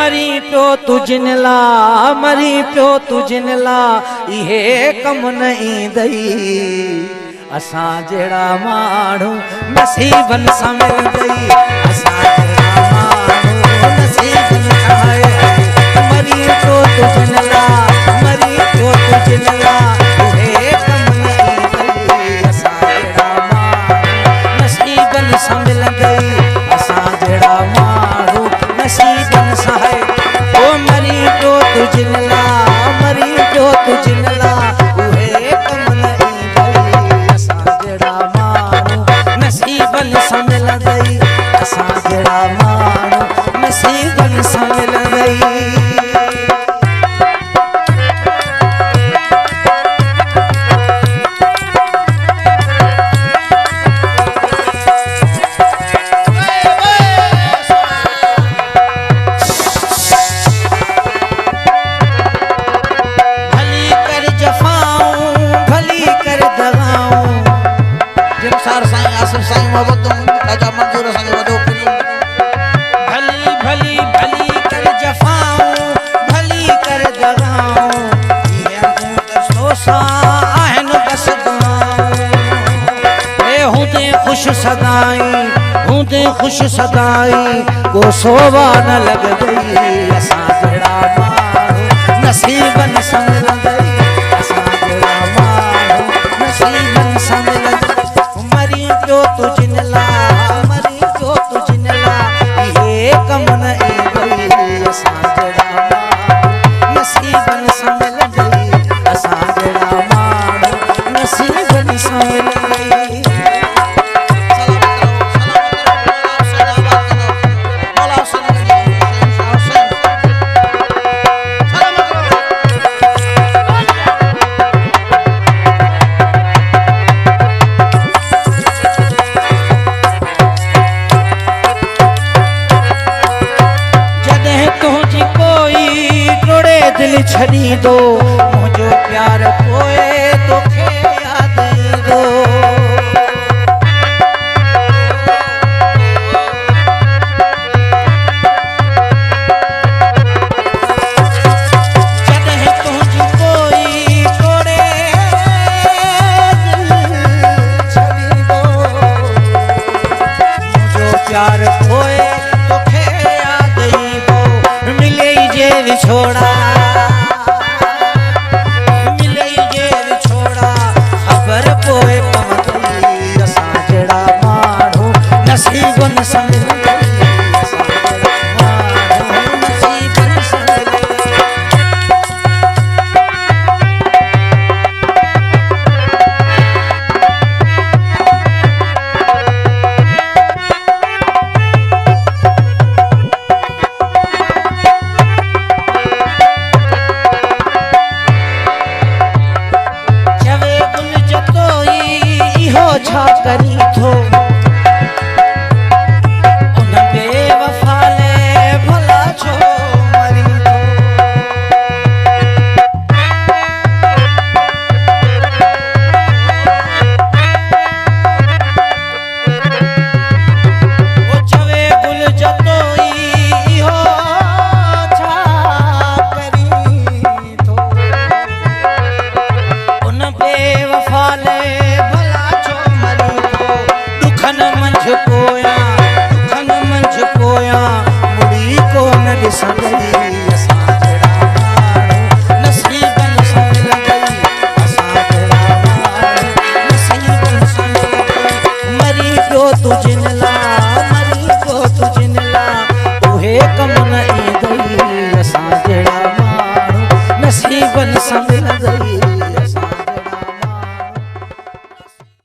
मरी पियो तुझिन ला, मरी पियो तुझिन ला, इहे कम न ईंदई। असां जहिड़ा माण्हू नसीबन सां मिलंदई, असां जहिड़ा माण्हू नसीबन सां मिलंदई। मरी पियो तुझिन ला, मरी पियो तुझिन ला, इहे कम न ईंदई। असां जहिड़ा माण्हू नसीबन सां मिलंदई, असां जहिड़ा माण्हू नसीबन सां है। ओ मरी पियो तुझिन ला, मरी पियो तुझिन ला, उहे कम न ईंदई। असां जहिड़ा माण्हू नसीबन सां मिलंदई, असां जहिड़ा माण्हू नसीबन सां मिलंदई। खुश सदाई को सोवा न लग गई। असां जहिड़ा माण्हू नसीबन सां मिलंदई, असां जहिड़ा माण्हू नसीबन सां मिलंदई। मरी पियो तुझिन ला, मरी पियो तुझिन ला, इहे कम न ईंदई। असां जहिड़ा माण्हू नसीबन सां मिलंदई, असां जहिड़ा माण्हू नसीबन सां मिलंदई। दिल छड़ी दो मुझो प्यार कोए तोखे याद दो। जॾहिं तुझी कोई तोड़े दिल छड़ी दो मुझो प्यार कोए तोखे याद दो। मिले जे विछोड़ा नसीबन सां मिलंदई, असां जहिड़ा माण्हू नसीबन सां मिलंदई। चवे गुल जतोई इहो छा करी थो, तुझिन ला, मरी पियो तुझिन ला, उहे कम न ईंदई। असां जहिड़ा